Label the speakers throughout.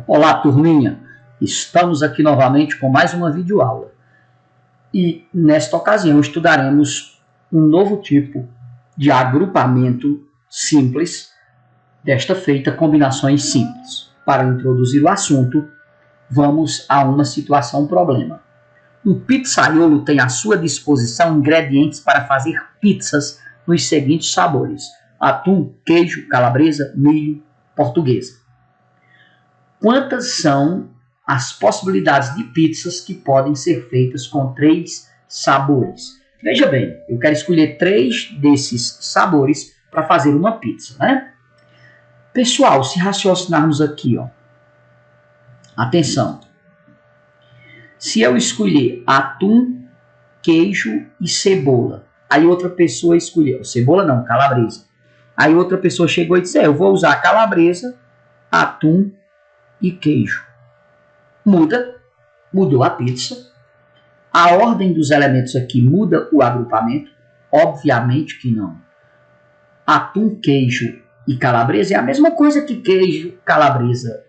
Speaker 1: Olá, turminha! Estamos aqui novamente com mais uma videoaula. E nesta ocasião estudaremos um novo tipo de agrupamento simples, desta feita combinações simples. Para introduzir o assunto, vamos a uma situação problema. Um pizzaiolo tem à sua disposição ingredientes para fazer pizzas nos seguintes sabores: atum, queijo, calabresa, milho, portuguesa. Quantas são as possibilidades de pizzas que podem ser feitas com 3 sabores? Veja bem, eu quero escolher 3 desses sabores para fazer uma pizza, né? Pessoal, se raciocinarmos aqui, ó, atenção. Se eu escolher atum, queijo e cebola, aí outra pessoa escolheu, cebola não, calabresa. Aí outra pessoa chegou e disse, eu vou usar calabresa, atum e queijo. Mudou a pizza. A ordem dos elementos aqui muda o agrupamento? Obviamente que não. Atum, queijo e calabresa é a mesma coisa que queijo, calabresa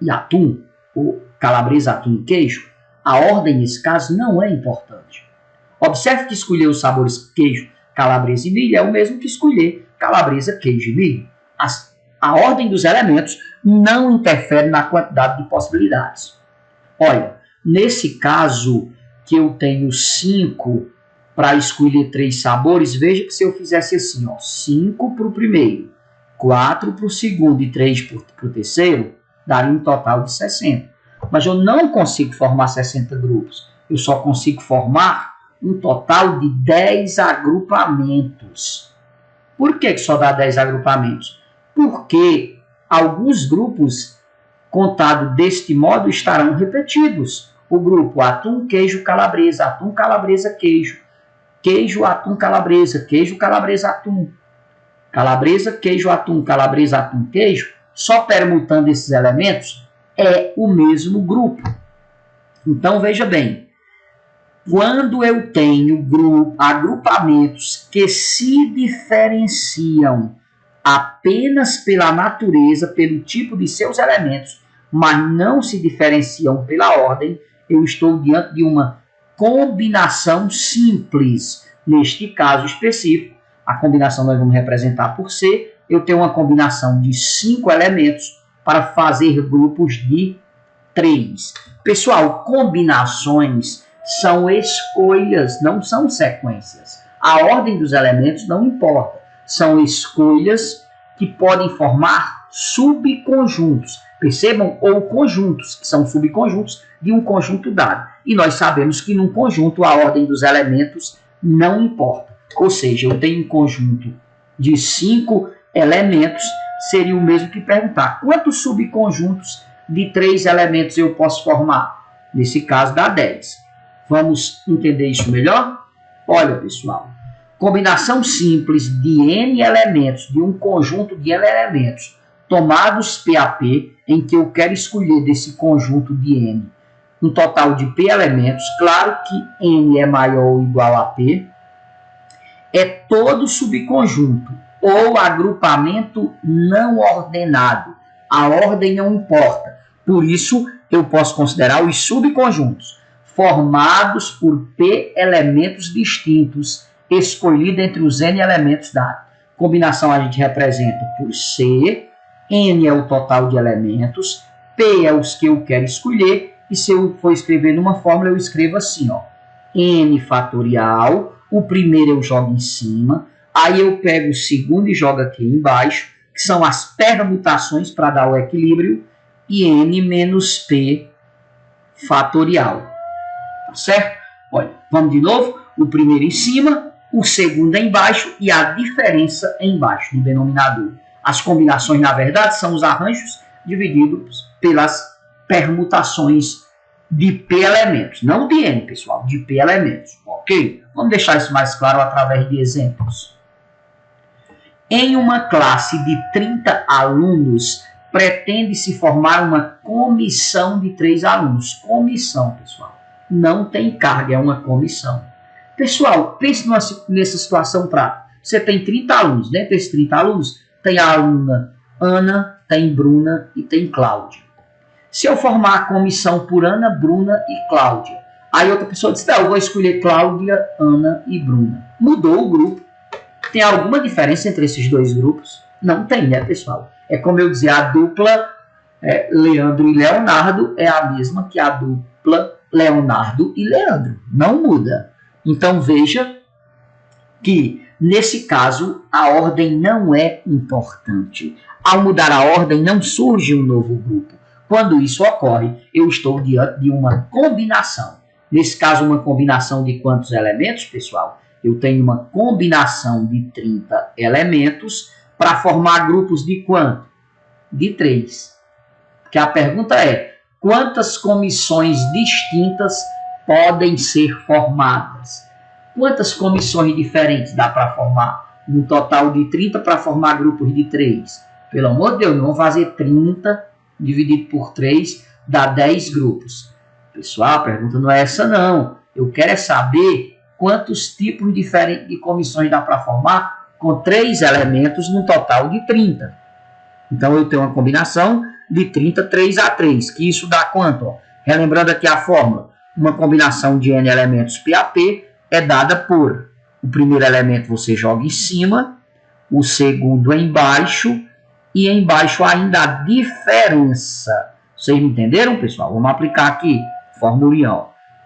Speaker 1: e atum, ou calabresa, atum e queijo. A ordem nesse caso não é importante. Observe que escolher os sabores queijo, calabresa e milho é o mesmo que escolher calabresa, queijo e milho. A ordem dos elementos não interfere na quantidade de possibilidades. Olha, nesse caso que eu tenho 5 para escolher 3 sabores, veja que se eu fizesse assim, ó, 5 para o primeiro, 4 para o segundo e 3 para o terceiro, daria um total de 60. Mas eu não consigo formar 60 grupos. Eu só consigo formar um total de 10 agrupamentos. Por que só dá 10 agrupamentos? Porque alguns grupos, contados deste modo, estarão repetidos. O grupo atum, queijo, calabresa, atum, calabresa, queijo. Queijo, atum, calabresa, queijo, calabresa, atum. Calabresa, queijo, atum, calabresa, atum, queijo. Só permutando esses elementos é o mesmo grupo. Então, veja bem. Quando eu tenho agrupamentos que se diferenciam apenas pela natureza, pelo tipo de seus elementos, mas não se diferenciam pela ordem, eu estou diante de uma combinação simples. Neste caso específico, a combinação nós vamos representar por C. Eu tenho uma combinação de 5 elementos para fazer grupos de 3. Pessoal, combinações são escolhas, não são sequências. A ordem dos elementos não importa. São escolhas que podem formar subconjuntos. Percebam? Ou conjuntos, que são subconjuntos de um conjunto dado. E nós sabemos que num conjunto a ordem dos elementos não importa. Ou seja, eu tenho um conjunto de 5 elementos, seria o mesmo que perguntar quantos subconjuntos de 3 elementos eu posso formar? Nesse caso dá 10. Vamos entender isso melhor? Olha, pessoal. Combinação simples de N elementos, de um conjunto de N elementos, tomados PAP, em que eu quero escolher desse conjunto de N um total de P elementos, claro que N é maior ou igual a P, é todo subconjunto ou agrupamento não ordenado. A ordem não importa. Por isso, eu posso considerar os subconjuntos formados por P elementos distintos, escolhido entre os N elementos da combinação. A gente representa por C, N é o total de elementos, P é os que eu quero escolher, e se eu for escrever numa fórmula, eu escrevo assim, ó, N fatorial, o primeiro eu jogo em cima, aí eu pego o segundo e jogo aqui embaixo, que são as permutações para dar o equilíbrio, e N menos P fatorial. Tá certo? Olha, vamos de novo. O primeiro em cima, o segundo embaixo e a diferença embaixo, no denominador. As combinações, na verdade, são os arranjos divididos pelas permutações de P elementos. Não de N, pessoal, de P elementos. Ok? Vamos deixar isso mais claro através de exemplos. Em uma classe de 30 alunos, pretende-se formar uma comissão de 3 alunos. Comissão, pessoal. Não tem carga, é uma comissão. Pessoal, pense nessa situação prática. Você tem 30 alunos. Dentre esses 30 alunos, tem a aluna Ana, tem Bruna e tem Cláudia. Se eu formar a comissão por Ana, Bruna e Cláudia, aí outra pessoa diz, não, eu vou escolher Cláudia, Ana e Bruna. Mudou o grupo. Tem alguma diferença entre esses dois grupos? Não tem, né, pessoal? É como eu dizer, a dupla Leandro e Leonardo é a mesma que a dupla Leonardo e Leandro. Não muda. Então, veja que, nesse caso, a ordem não é importante. Ao mudar a ordem, não surge um novo grupo. Quando isso ocorre, eu estou diante de uma combinação. Nesse caso, uma combinação de quantos elementos, pessoal? Eu tenho uma combinação de 30 elementos para formar grupos de quanto? De 3. Porque a pergunta é, quantas comissões distintas podem ser formadas? Quantas comissões diferentes dá para formar? Um total de 30 para formar grupos de 3. Pelo amor de Deus, não vamos fazer 30 dividido por 3, dá 10 grupos. Pessoal, a pergunta não é essa não. Eu quero é saber quantos tipos diferentes de comissões dá para formar com 3 elementos num total de 30. Então eu tenho uma combinação de 30, 3 a 3, que isso dá quanto? Ó, relembrando aqui a fórmula, uma combinação de n elementos PAP é dada por o primeiro elemento você joga em cima, o segundo embaixo, e embaixo ainda a diferença. Vocês entenderam, pessoal? Vamos aplicar aqui, formulinha.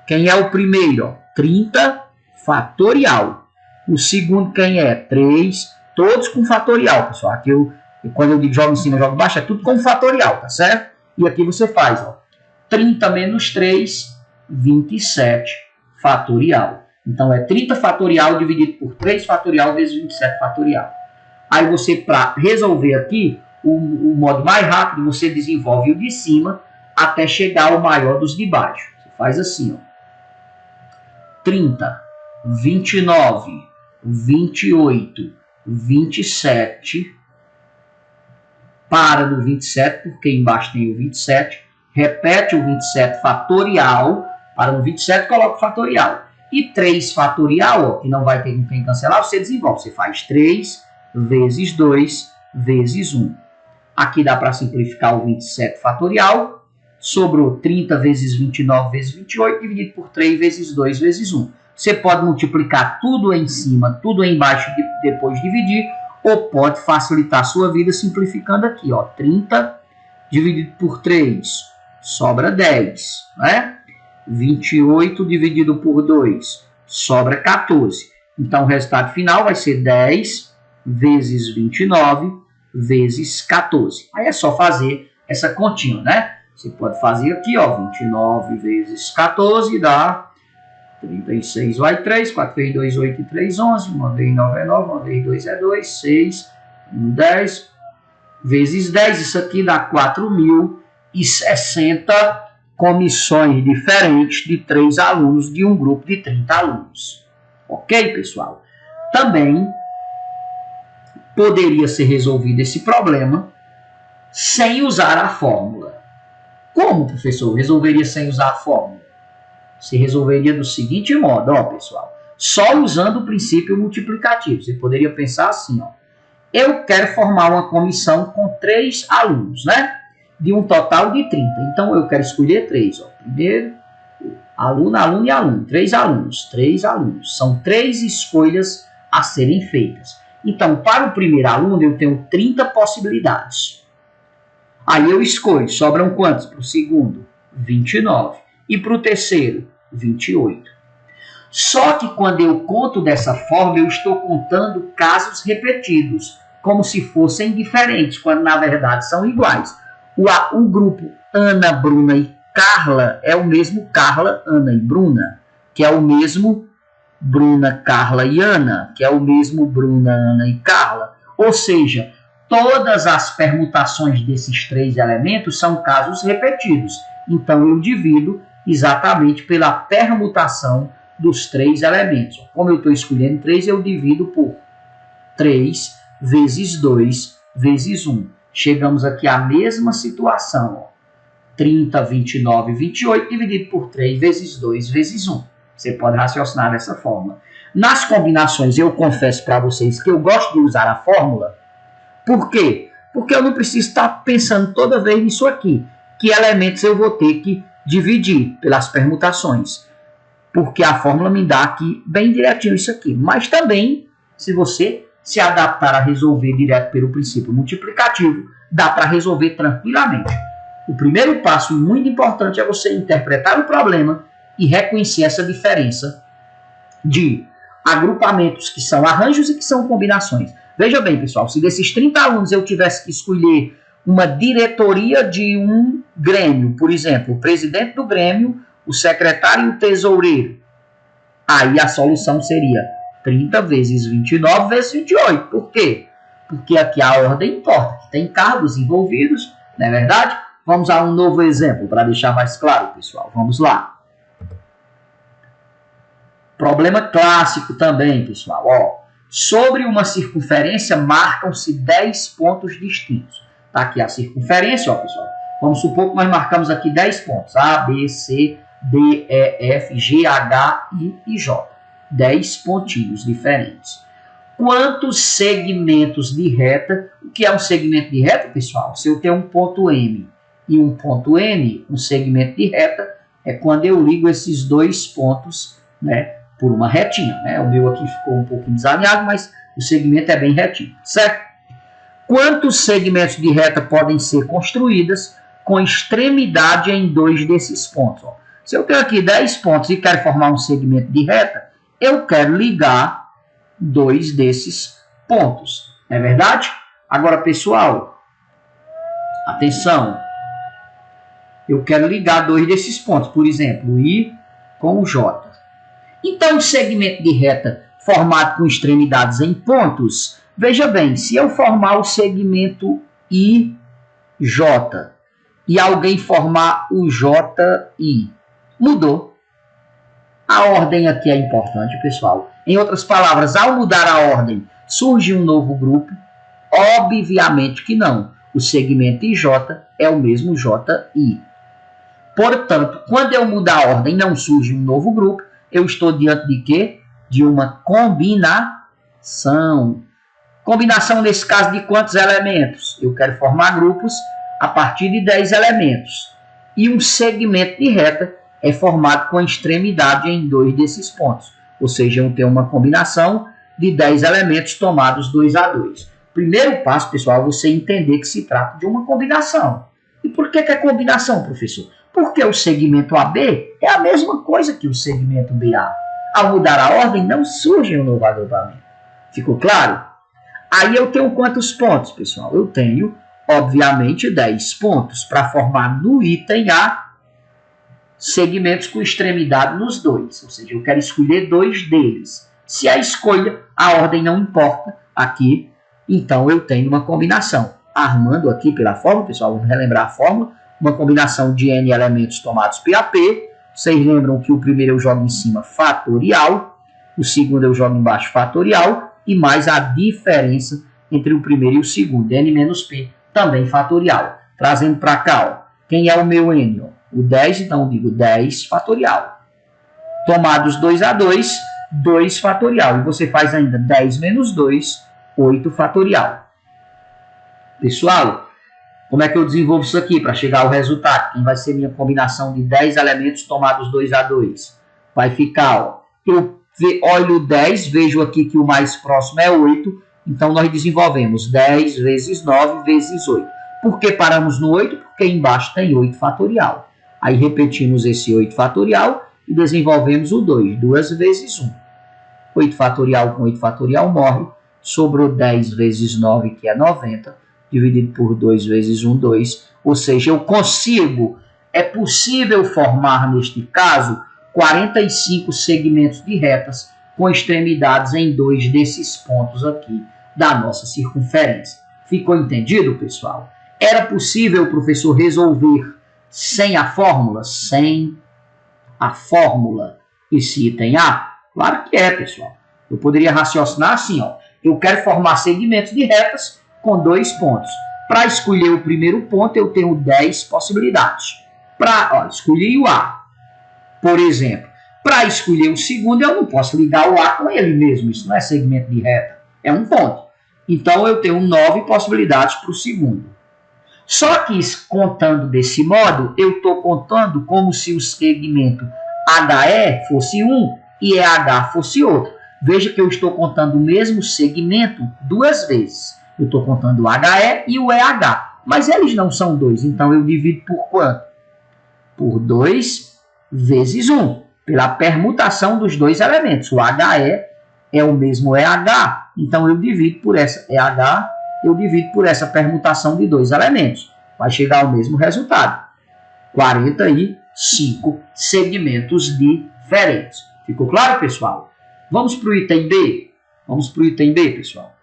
Speaker 1: Quem é o primeiro? 30 fatorial. O segundo quem é? 3, todos com fatorial, pessoal. Aqui quando eu digo jogo em cima, jogo embaixo, é tudo com fatorial, tá certo? E aqui você faz, ó, 30 menos 3, 27 fatorial. Então, é 30 fatorial dividido por 3 fatorial vezes 27 fatorial. Aí você, para resolver aqui, o modo mais rápido, você desenvolve o de cima até chegar ao maior dos de baixo. Você faz assim, ó. 30, 29, 28, 27. Para no 27, porque embaixo tem o 27. Repete o 27 fatorial. Para no 27, coloca o fatorial. E 3 fatorial, ó, que não vai ter com quem cancelar, você desenvolve. Você faz 3 vezes 2 vezes 1. Aqui dá para simplificar o 27 fatorial. Sobrou 30 vezes 29 vezes 28, dividido por 3 vezes 2 vezes 1. Você pode multiplicar tudo em cima, tudo embaixo e depois dividir, ou pode facilitar a sua vida simplificando aqui, ó, 30 dividido por 3, sobra 10, né? 28 dividido por 2, sobra 14. Então, o resultado final vai ser 10 vezes 29 vezes 14. Aí é só fazer essa continha, né? Você pode fazer aqui, ó, 29 vezes 14 dá 36 vai 3, 4 vezes 2, 8 e 3, 11, 1 vezes 9 é 9, 1 vezes 2 é 2, 6, 10, vezes 10, isso aqui dá 4.060 comissões diferentes de 3 alunos de um grupo de 30 alunos. Ok, pessoal? Também poderia ser resolvido esse problema sem usar a fórmula. Como, professor, resolveria sem usar a fórmula? Se resolveria do seguinte modo, ó, pessoal. Só usando o princípio multiplicativo. Você poderia pensar assim, ó. Eu quero formar uma comissão com 3 alunos, né? De um total de 30. Então, eu quero escolher 3, ó. Primeiro, aluno, aluno e aluno. 3 alunos. 3 alunos. São 3 escolhas a serem feitas. Então, para o primeiro aluno, eu tenho 30 possibilidades. Aí eu escolho. Sobram quantos? Para o segundo, 29. E para o terceiro, 28. Só que quando eu conto dessa forma, eu estou contando casos repetidos, como se fossem diferentes, quando na verdade são iguais. O grupo Ana, Bruna e Carla é o mesmo Carla, Ana e Bruna, que é o mesmo Bruna, Carla e Ana, que é o mesmo Bruna, Ana e Carla. Ou seja, todas as permutações desses 3 elementos são casos repetidos. Então eu divido exatamente pela permutação dos 3 elementos. Como eu estou escolhendo 3, eu divido por 3 vezes 2 vezes 1. Chegamos aqui à mesma situação. Ó. 30, 29 e 28 dividido por 3 vezes 2 vezes 1. Você pode raciocinar dessa forma. Nas combinações, eu confesso para vocês que eu gosto de usar a fórmula. Por quê? Porque eu não preciso estar pensando toda vez nisso aqui. que elementos eu vou ter que dividir pelas permutações. Porque a fórmula me dá aqui bem direitinho isso aqui. Mas também, se você se adaptar a resolver direto pelo princípio multiplicativo, dá para resolver tranquilamente. O primeiro passo, muito importante, é você interpretar o problema e reconhecer essa diferença de agrupamentos que são arranjos e que são combinações. Veja bem, pessoal, se desses 30 alunos eu tivesse que escolher uma diretoria de um grêmio, por exemplo, o presidente do grêmio, o secretário e o tesoureiro, aí a solução seria 30 vezes 29 vezes 28. Por quê? Porque aqui a ordem importa, que tem cargos envolvidos, não é verdade? Vamos a um novo exemplo para deixar mais claro, pessoal. Vamos lá. Problema clássico também, pessoal. Ó, sobre uma circunferência marcam-se 10 pontos distintos. Está aqui a circunferência, ó, pessoal. Vamos supor que nós marcamos aqui 10 pontos. A, B, C, D, E, F, G, H, I e J. 10 pontinhos diferentes. Quantos segmentos de reta? O que é um segmento de reta, pessoal? Se eu tenho um ponto M e um ponto N, um segmento de reta é quando eu ligo esses dois pontos, né, por uma retinha. Né? O meu aqui ficou um pouquinho desalinhado, mas o segmento é bem retinho, certo? Quantos segmentos de reta podem ser construídas com extremidade em dois desses pontos? Ó. Se eu tenho aqui 10 pontos e quero formar um segmento de reta, eu quero ligar dois desses pontos. Não é verdade? Agora, pessoal, atenção. Eu quero ligar dois desses pontos. Por exemplo, o I com o J. Então, o segmento de reta formado com extremidades em pontos, veja bem, se eu formar o segmento IJ e alguém formar o JI, mudou. A ordem aqui é importante, pessoal. Em outras palavras, ao mudar a ordem, surge um novo grupo? Obviamente que não. O segmento IJ é o mesmo JI. Portanto, quando eu mudar a ordem, não surge um novo grupo, eu estou diante de quê? De uma combinação. Combinação, nesse caso, de quantos elementos? Eu quero formar grupos a partir de 10 elementos. E um segmento de reta é formado com a extremidade em dois desses pontos. Ou seja, eu tenho uma combinação de 10 elementos tomados 2 a 2. Primeiro passo, pessoal, é você entender que se trata de uma combinação. E por que é combinação, professor? Porque o segmento AB é a mesma coisa que o segmento BA. Ao mudar a ordem, não surge um novo agrupamento. Ficou claro? Aí eu tenho quantos pontos, pessoal? Eu tenho, obviamente, 10 pontos para formar no item A segmentos com extremidade nos dois. Ou seja, eu quero escolher dois deles. Se a escolha, a ordem não importa aqui, então eu tenho uma combinação. Armando aqui pela fórmula, pessoal, vamos relembrar a fórmula. Uma combinação de N elementos tomados PAP. Vocês lembram que o primeiro eu jogo em cima fatorial, o segundo eu jogo embaixo fatorial, e mais a diferença entre o primeiro e o segundo, N menos P, também fatorial. Trazendo para cá, ó, quem é o meu N? Ó? O 10, então eu digo 10 fatorial. Tomados 2 a 2, 2 fatorial. E você faz ainda 10 menos 2, 8 fatorial. Pessoal, como é que eu desenvolvo isso aqui para chegar ao resultado? Quem vai ser minha combinação de 10 elementos tomados 2 a 2? Vai ficar, ó, eu olho o 10, vejo aqui que o mais próximo é 8, então nós desenvolvemos 10 vezes 9 vezes 8. Por que paramos no 8? Porque embaixo tem 8 fatorial. Aí repetimos esse 8 fatorial e desenvolvemos o 2, 2 vezes 1. 8 fatorial com 8 fatorial morre, sobrou 10 vezes 9, que é 90, dividido por 2 vezes 1, 2. Ou seja, eu consigo, é possível formar, neste caso, 45 segmentos de retas com extremidades em dois desses pontos aqui da nossa circunferência. Ficou entendido, pessoal? Era possível o professor resolver sem a fórmula? Sem a fórmula esse item A? Claro que é, pessoal. Eu poderia raciocinar assim, ó. Eu quero formar segmentos de retas com 2 pontos. Para escolher o primeiro ponto, eu tenho 10 possibilidades. Para escolher o A, por exemplo. Para escolher o segundo, eu não posso ligar o A com ele mesmo. Isso não é segmento de reta, é um ponto. Então, eu tenho 9 possibilidades para o segundo. Só que contando desse modo, eu estou contando como se o segmento HE fosse um e EH fosse outro. Veja que eu estou contando o mesmo segmento duas vezes. Eu estou contando o HE e o EH, mas eles não são dois, então eu divido por quanto? Por 2 vezes 1, pela permutação dos dois elementos. O HE é o mesmo EH, então eu divido por essa EH, eu divido por essa permutação de dois elementos. Vai chegar ao mesmo resultado. 45 segmentos diferentes. Ficou claro, pessoal? Vamos para o item B? Vamos para o item B, pessoal.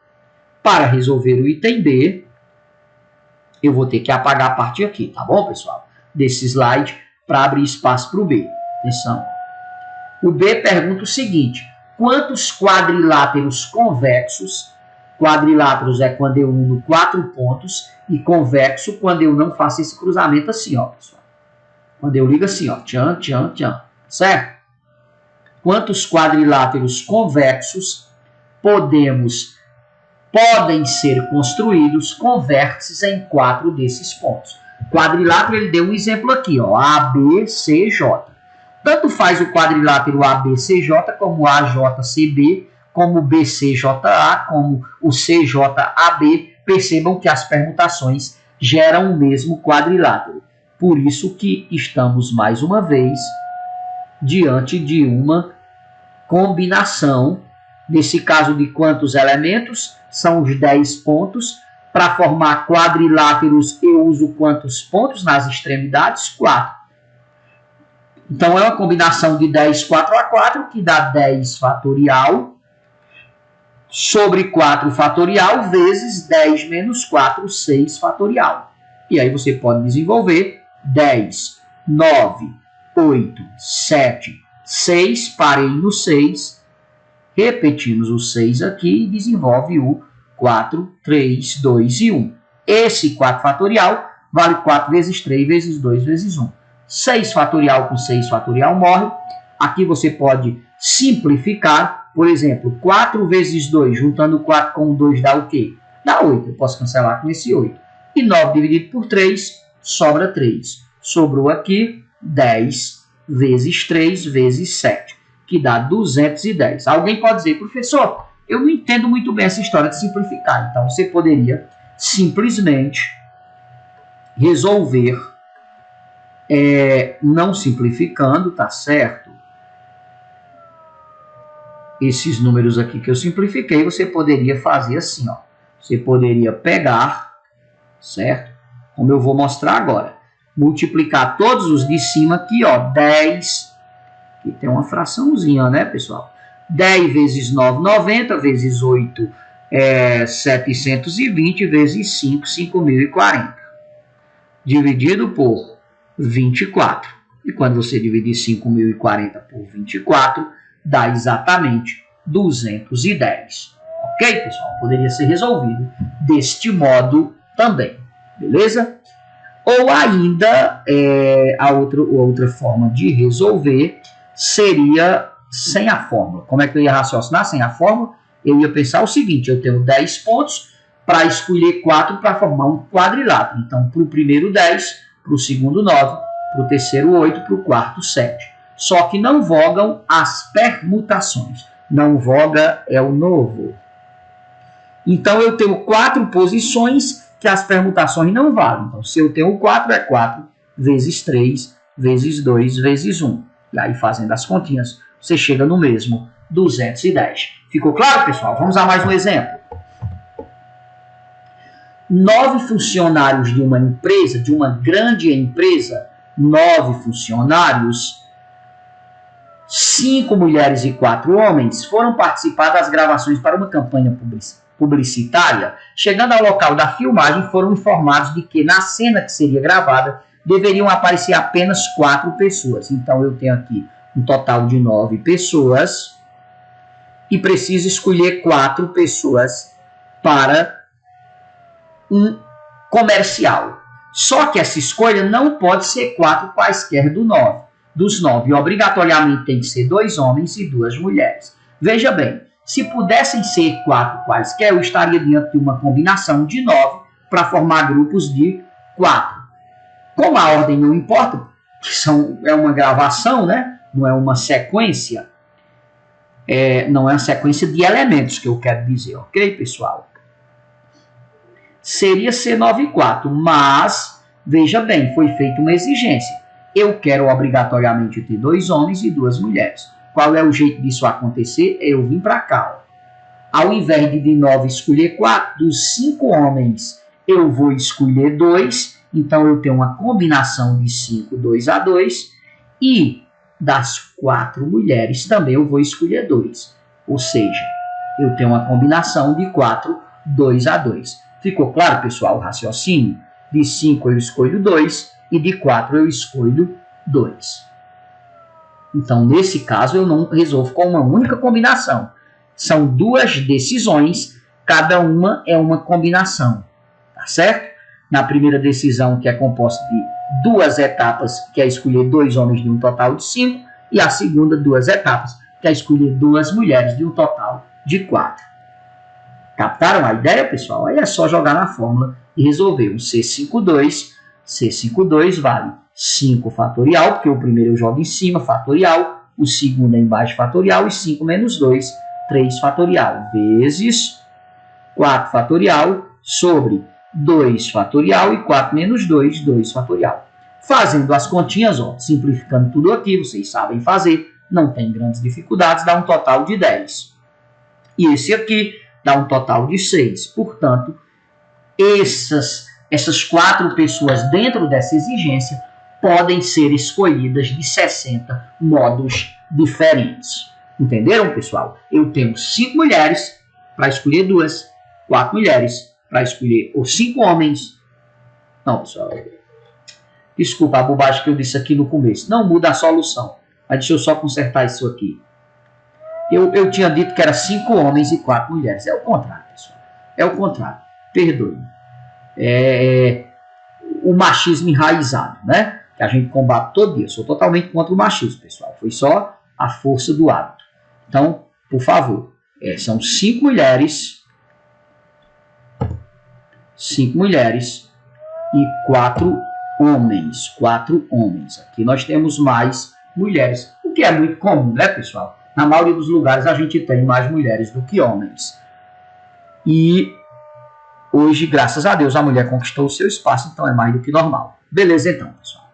Speaker 1: Para resolver o item B, eu vou ter que apagar a parte aqui, tá bom, pessoal? Desse slide, para abrir espaço para o B. Atenção. O B pergunta o seguinte: quantos quadriláteros convexos, quadriláteros é quando eu uno 4 pontos, e convexo quando eu não faço esse cruzamento assim, ó, pessoal. Quando eu ligo assim, ó, tchan, tchan, tchan, certo? Quantos quadriláteros convexos podem ser construídos com vértices em 4 desses pontos? Quadrilátero, ele deu um exemplo aqui, ó, ABCJ. Tanto faz o quadrilátero ABCJ como AJCB, como BCJA, como o CJAB. Percebam que as permutações geram o mesmo quadrilátero. Por isso que estamos, mais uma vez, diante de uma combinação. Nesse caso, de quantos elementos? São os 10 pontos. Para formar quadriláteros, eu uso quantos pontos nas extremidades? 4. Então, é uma combinação de 10 4 a 4, que dá 10 fatorial, sobre 4 fatorial, vezes 10 menos 4, 6 fatorial. E aí você pode desenvolver 10, 9, 8, 7, 6, parei no 6, repetimos o 6 aqui e desenvolve o 4, 3, 2 e 1. Esse 4 fatorial vale 4 vezes 3 vezes 2 vezes 1. 6 fatorial com 6 fatorial morre. Aqui você pode simplificar. Por exemplo, 4 vezes 2, juntando 4 com 2 dá o quê? Dá 8. Eu posso cancelar com esse 8. E 9 dividido por 3, sobra 3. Sobrou aqui 10 vezes 3 vezes 7, que dá 210. Alguém pode dizer, professor, eu não entendo muito bem essa história de simplificar. Então, você poderia simplesmente resolver, não simplificando, tá certo? Esses números aqui que eu simplifiquei, você poderia fazer assim, ó. Você poderia pegar, certo? Como eu vou mostrar agora. Multiplicar todos os de cima aqui, ó. 10, aqui tem uma fraçãozinha, né, pessoal? 10 vezes 9, 90, vezes 8, 720, vezes 5, 5.040. Dividido por 24. E quando você dividir 5.040 por 24, dá exatamente 210. Ok, pessoal? Poderia ser resolvido deste modo também. Beleza? Ou ainda, a outra forma de resolver seria sem a fórmula. Como é que eu ia raciocinar sem a fórmula? Eu ia pensar o seguinte: eu tenho 10 pontos para escolher 4 para formar um quadrilátero. Então, para o primeiro 10, para o segundo 9, para o terceiro 8, para o quarto 7. Só que não vogam as permutações. Não voga é o novo. Então, eu tenho 4 posições que as permutações não valem. Então, se eu tenho 4, é 4 vezes 3, vezes 2, vezes 1. E aí, fazendo as continhas, você chega no mesmo 210. Ficou claro, pessoal? Vamos a mais um exemplo. 9 funcionários de uma empresa, de uma grande empresa, 9 funcionários, 5 mulheres e 4 homens, foram participar das gravações para uma campanha publicitária. Chegando ao local da filmagem, foram informados de que na cena que seria gravada deveriam aparecer apenas 4 pessoas. Então, eu tenho aqui um total de 9 pessoas e preciso escolher 4 pessoas para um comercial. Só que essa escolha não pode ser 4 quaisquer dos 9. Obrigatoriamente tem que ser 2 homens e 2 mulheres. Veja bem, se pudessem ser 4 quaisquer, eu estaria diante de uma combinação de 9 para formar grupos de 4. Como a ordem não importa, é uma gravação, né? Não é uma sequência, não é uma sequência de elementos que eu quero dizer, ok, pessoal? Seria C9 e 4, mas, veja bem, foi feita uma exigência. Eu quero obrigatoriamente ter 2 homens e 2 mulheres. Qual é o jeito disso acontecer? Eu vim para cá, ó. Ao invés de 9 escolher 4, dos 5 homens eu vou escolher 2, então eu tenho uma combinação de 5, 2 a 2, e das 4 mulheres também eu vou escolher 2, ou seja, eu tenho uma combinação de 4, 2 a 2. Ficou claro, pessoal, o raciocínio? De 5 eu escolho 2 e de 4 eu escolho 2. Então, nesse caso, eu não resolvo com uma única combinação. São 2 decisões, cada uma é uma combinação, tá certo? Na primeira decisão, que é composta de 2 etapas, que é escolher 2 homens de um total de 5, e a segunda, 2 etapas, que é escolher 2 mulheres de um total de 4. Captaram a ideia, pessoal? Aí é só jogar na fórmula e resolver. Um C52 vale 5 fatorial, porque o primeiro eu jogo em cima, fatorial, o segundo é embaixo, fatorial, e 5 menos 2, 3 fatorial, vezes 4 fatorial, sobre 2 fatorial, e 4 menos 2, 2 fatorial. Fazendo as continhas, ó, simplificando tudo aqui, vocês sabem fazer, não tem grandes dificuldades, dá um total de 10. E esse aqui dá um total de 6. Portanto, essas 4 pessoas dentro dessa exigência podem ser escolhidas de 60 modos diferentes. Entenderam, pessoal? Eu tenho 5 mulheres para escolher 2, 4 mulheres para escolher os 5 homens. Não, pessoal. Desculpa a bobagem que eu disse aqui no começo. Não muda a solução. Mas deixa eu só consertar isso aqui. Eu tinha dito que era 5 homens e 4 mulheres. É o contrário, pessoal. É o contrário. Perdoe. O machismo enraizado, né? Que a gente combate todo dia. Eu sou totalmente contra o machismo, pessoal. Foi só a força do hábito. Então, por favor, são 5 mulheres. 5 mulheres e 4 homens. 4 homens. Aqui nós temos mais mulheres. O que é muito comum, né, pessoal? Na maioria dos lugares a gente tem mais mulheres do que homens. E hoje, graças a Deus, a mulher conquistou o seu espaço, então é mais do que normal. Beleza, então, pessoal.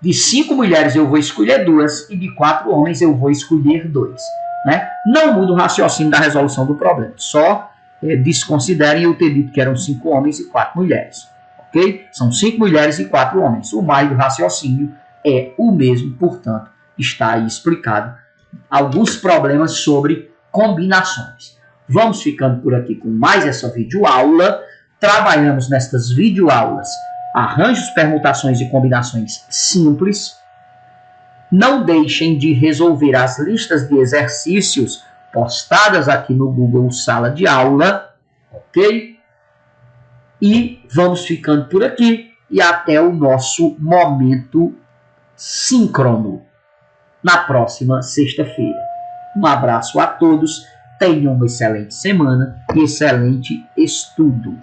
Speaker 1: De 5 mulheres eu vou escolher 2 e de 4 homens eu vou escolher 2. Né? Não muda o raciocínio da resolução do problema. Só desconsiderem eu ter dito que eram 5 homens e 4 mulheres. Ok? São 5 mulheres e 4 homens. O mais do raciocínio é o mesmo, portanto, está aí explicado alguns problemas sobre combinações. Vamos ficando por aqui com mais essa videoaula. Trabalhamos nestas videoaulas arranjos, permutações e combinações simples. Não deixem de resolver as listas de exercícios postadas aqui no Google Sala de Aula, ok? E vamos ficando por aqui e até o nosso momento síncrono na próxima sexta-feira. Um abraço a todos, tenham uma excelente semana e excelente estudo.